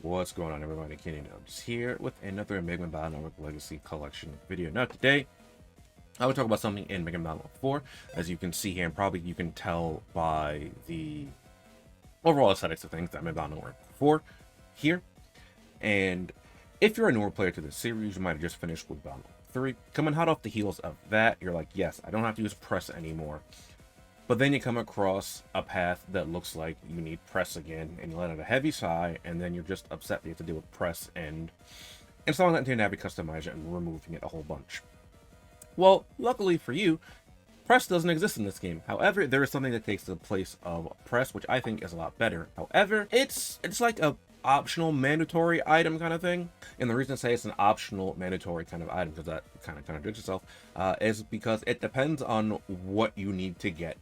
What's going on, everybody? TheKennyDubz here with another Mega Man Battle Network Legacy Collection video. Now today, I will talk about something in Mega Man Battle Network 4. As you can see here, and probably you can tell by the overall aesthetics of things, that Mega Man Battle Network 4 here. And if you're a newer player to this series, you might have just finished with Battle Network 3. Coming hot off the heels of that, you're like, yes, I don't have to use press anymore. But then you come across a path that looks like you need press again, and you let out a heavy sigh, and then you're just upset that you have to deal with press and installing that into your Navi customizer and removing it a whole bunch. Well, luckily for you, press doesn't exist in this game. However, there is something that takes the place of press, which I think is a lot better. However, it's like a optional mandatory item kind of thing. And the reason I say it's an optional mandatory kind of item, because that kind of contradicts itself, is because it depends on what you need to get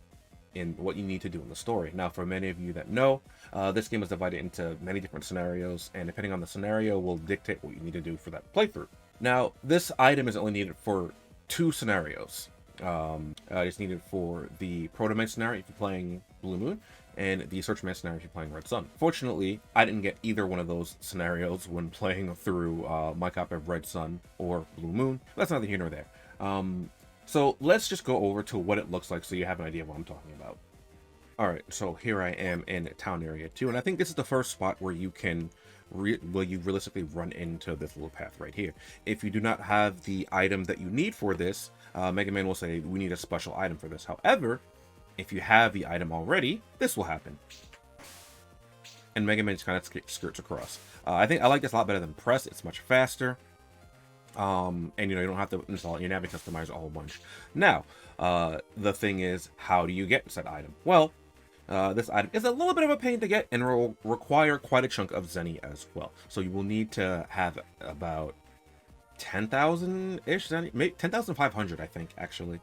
in what you need to do in the story. Now, for many of you that know, this game is divided into many different scenarios, and depending on the scenario will dictate what you need to do for that playthrough. Now, this item is only needed for 2 scenarios. It's needed for the Proto-Man scenario if you're playing Blue Moon, and the Search Man scenario if you're playing Red Sun. Fortunately, I didn't get either one of those scenarios when playing through my copy of Red Sun or Blue Moon. That's neither here nor there. So let's just go over to what it looks like so you have an idea of what I'm talking about. Alright, so here I am in Town Area 2, and I think this is the first spot where you can realistically run into this little path right here. If you do not have the item that you need for this, Mega Man will say, we need a special item for this. However, if you have the item already, this will happen. And Mega Man just kind of skirts across. I think I like this a lot better than Press. It's much faster. And you don't have to install your Navi customizer a whole bunch. Now, the thing is, how do you get said item? Well, this item is a little bit of a pain to get and will require quite a chunk of Zenny as well. So you will need to have about 10,000-ish Zenny, maybe 10,500, I think, actually,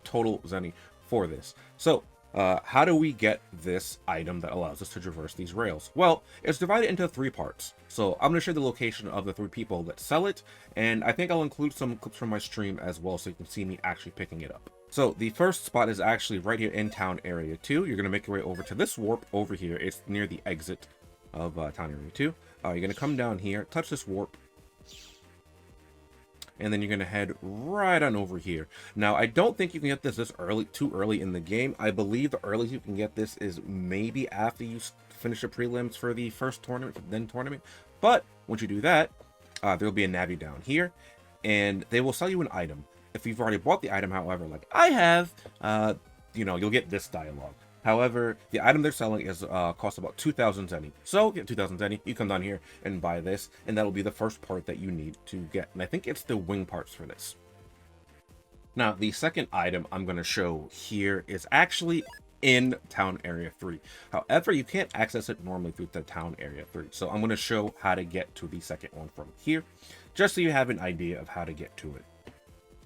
total Zenny for this. So, how do we get this item that allows us to traverse these rails? Well, it's divided into 3 parts. So I'm going to share the location of the 3 people that sell it, and I think I'll include some clips from my stream as well so you can see me actually picking it up. So the first spot is actually right here in Town Area 2. You're going to make your way over to this warp over here. It's near the exit of Town Area 2. You're going to come down here, touch this warp, and then you're going to head right on over here. Now, I don't think you can get this too early in the game. I believe the earliest you can get this is maybe after you finish the prelims for the first tournament, then tournament. But once you do that, there'll be a Navi down here, and they will sell you an item. If you've already bought the item, however, like I have, you'll get this dialogue. However, the item they're selling is costs about 2,000 Zenny. So, get 2,000 Zenny, you come down here and buy this, and that'll be the first part that you need to get. And I think it's the wing parts for this. Now, the second item I'm going to show here is actually in Town Area 3. However, you can't access it normally through the Town Area 3. So I'm going to show how to get to the second one from here, just so you have an idea of how to get to it.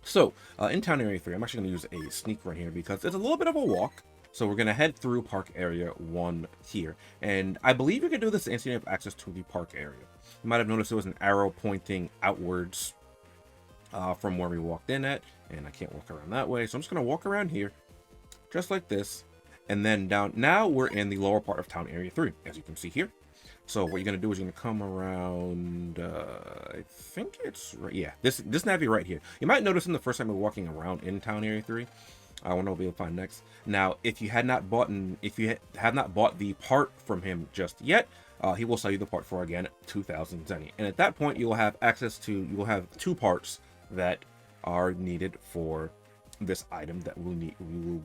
So, in Town Area 3, I'm actually going to use a sneak run here because it's a little bit of a walk. So we're going to head through Park Area 1 here. And I believe you can do this instantly have access to the park area. You might have noticed there was an arrow pointing outwards from where we walked in at. And I can't walk around that way. So I'm just going to walk around here, just like this. And then down. Now we're in the lower part of Town Area 3, as you can see here. So what you're going to do is you're going to come around, I think it's right. Yeah, this Navi right here. You might notice in the first time we're walking around in Town Area 3. I wonder what we'll find next. Now, if you have not bought the part from him just yet, he will sell you the part for, again, 2,000 Zenny. And at that point, you will have you will have 2 parts that are needed for this item that will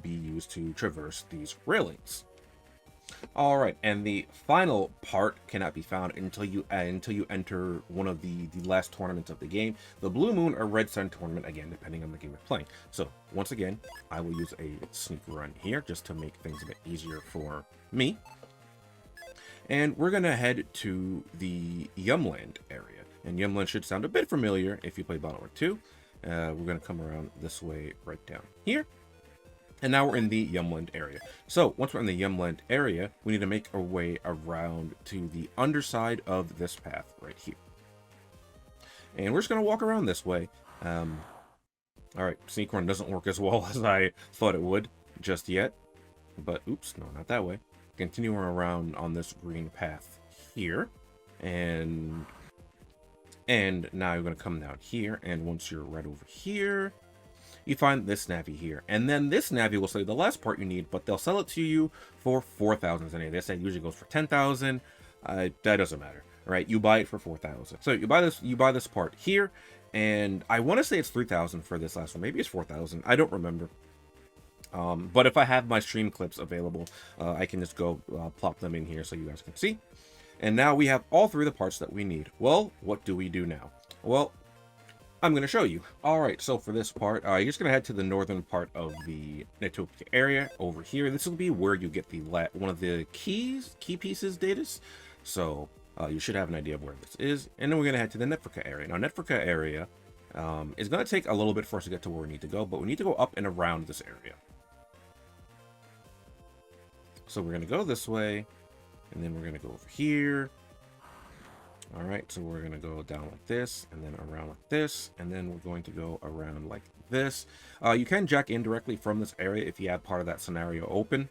be used to traverse these railings. All right, and the final part cannot be found until you enter one of the last tournaments of the game, the Blue Moon or Red Sun tournament, again, depending on the game you're playing. So, once again, I will use a sneak run here just to make things a bit easier for me. And we're going to head to the Yumland area. And Yumland should sound a bit familiar if you play Battle Network 2. We're going to come around this way right down here. And now we're in the Yumland area. So once we're in the Yumland area, we need to make our way around to the underside of this path right here. And we're just going to walk around this way. All right, sneak run doesn't work as well as I thought it would just yet. But oops, no, not that way. Continue around on this green path here, and now you're going to come down here, and once you're right over here, you find this navy here, and then this navy will say the last part you need, but they'll sell it to you for 4,000 Zenny. They say it usually goes for 10,000. That doesn't matter, right? You buy it for 4,000. So you buy this part here, and I want to say it's 3,000 for this last one. Maybe it's 4,000. I don't remember. But if I have my stream clips available, I can just go plop them in here so you guys can see. And now we have all three of the parts that we need. Well, what do we do now? Well, I'm going to show you. All right, so for this part, you're just going to head to the northern part of the Netopia area over here. This will be where you get the one of the key pieces datas. So you should have an idea of where this is. And then we're going to head to the Netfrika area. Now, Netfrika area is going to take a little bit for us to get to where we need to go, but we need to go up and around this area. So we're going to go this way, and then we're going to go over here. All right, so we're going to go down like this, and then around like this, and then we're going to go around like this. You can jack in directly from this area if you have part of that scenario open.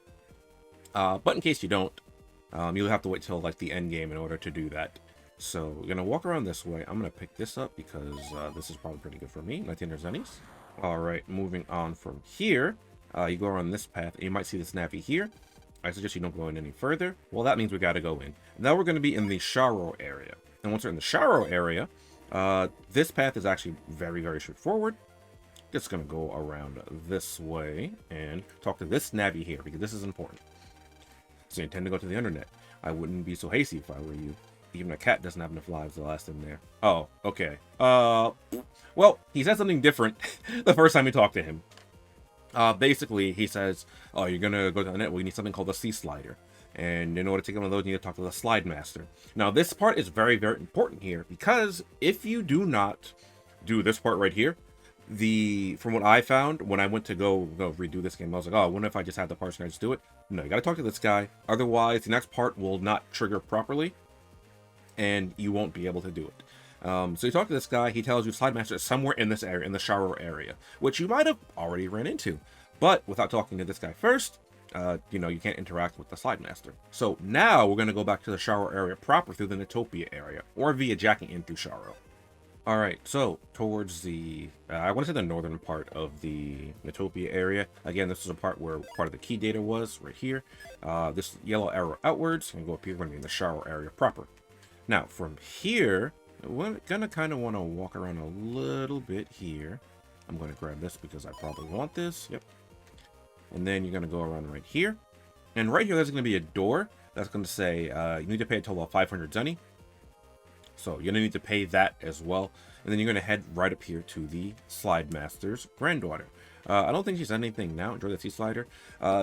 But in case you don't, you'll have to wait till like the end game in order to do that. So we're going to walk around this way. I'm going to pick this up because this is probably pretty good for me. 1900 zennies. All right, moving on from here, you go around this path, and you might see this navy here. I suggest you don't go in any further. Well, that means we got to go in. Now we're going to be in the Sharo area. And once we're in the Sharo area, this path is actually very, very straightforward. Just going to go around this way and talk to this navvy here, because this is important. So you intend to go to the internet. I wouldn't be so hasty if I were you. Even a cat doesn't have enough lives to last in there. Oh, okay. Well, he said something different the first time we talked to him. Basically, he says, oh, you're going to go to the net. We need something called the Sea Slider. And in order to get one of those, you need to talk to the Slide Master. Now, this part is very, very important here, because if you do not do this part right here, from what I found, when I went to go redo this game, I was like, oh, what if I just had the parts and I just do it? No, you got to talk to this guy. Otherwise, the next part will not trigger properly, and you won't be able to do it. So you talk to this guy, he tells you Slide Master is somewhere in this area, in the Sharo area, which you might have already ran into. But without talking to this guy first, you can't interact with the Slide Master. So now we're going to go back to the Sharo area proper through the Netopia area, or via jacking in through Sharo. Alright, so towards the, I want to say the northern part of the Netopia area. Again, this is a part where part of the key data was, right here. This yellow arrow outwards, and go up here, we're going to be in the Sharo area proper. Now, from here, we're gonna kind of want to walk around a little bit here. I'm going to grab this because I probably want this. Yep. And then you're going to go around right here. And right here, there's going to be a door that's going to say you need to pay a total of 500 Zenny. So you're going to need to pay that as well. And then you're going to head right up here to the Slide Master's granddaughter. I don't think she said anything now. Enjoy the Sea Slider.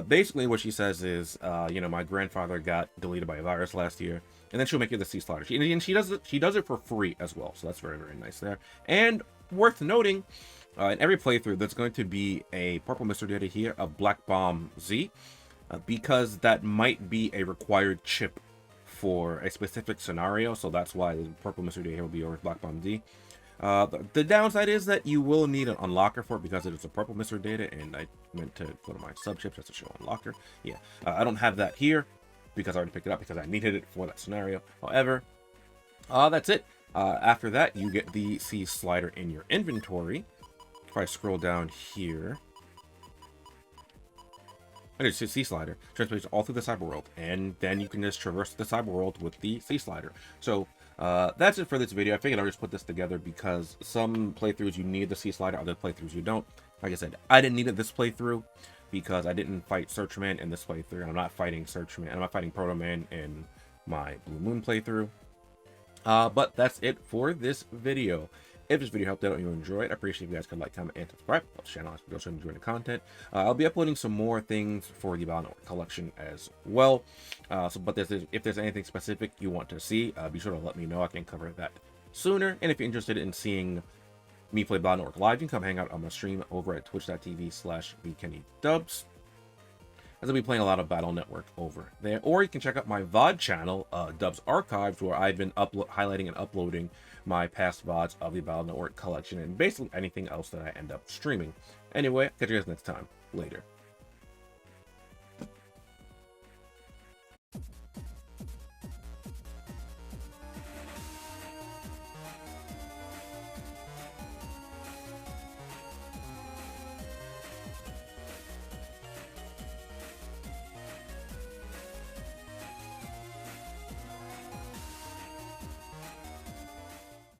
Basically, what she says is, my grandfather got deleted by a virus last year. And then she'll make you the Sea Slider. And she does it for free as well. So that's very, very nice there. And worth noting, in every playthrough, there's going to be a purple Mr. Data here of Black Bomb Z, because that might be a required chip for a specific scenario. So that's why the purple Mr. Data here will be over Black Bomb Z. The downside is that you will need an unlocker for it because it is a purple Mr. Data, and I meant to go to my subchips just to show unlocker. Yeah, I don't have that here because I already picked it up because I needed it for that scenario. However, that's it. After that, you get the Sea Slider in your inventory. If I scroll down here, it's Sea Slider. Transports all through the cyber world, and then you can just traverse the cyber world with the Sea Slider. So that's it for this video. I figured I'll just put this together because some playthroughs you need the Sea Slider, other playthroughs you don't. Like I said, I didn't need it this playthrough because I didn't fight Searchman in this playthrough. I'm not fighting Searchman. I'm not fighting Proto Man in my Blue Moon playthrough. But that's it for this video. If this video helped out and you enjoyed it, I appreciate if you guys could like, comment, and subscribe. Helps the channel out, also enjoying the content. I'll be uploading some more things for the Battle Network collection as well. But if there's anything specific you want to see, be sure to let me know. I can cover that sooner. And if you're interested in seeing me play Battle Network live, you can come hang out on my stream over at twitch.tv/TheKennyDubz, as I'll be playing a lot of Battle Network over there. Or you can check out my VOD channel, Dubz Archives, where I've been highlighting and uploading my past VODs of the Battle Network collection and basically anything else that I end up streaming. Anyway, catch you guys next time. Later.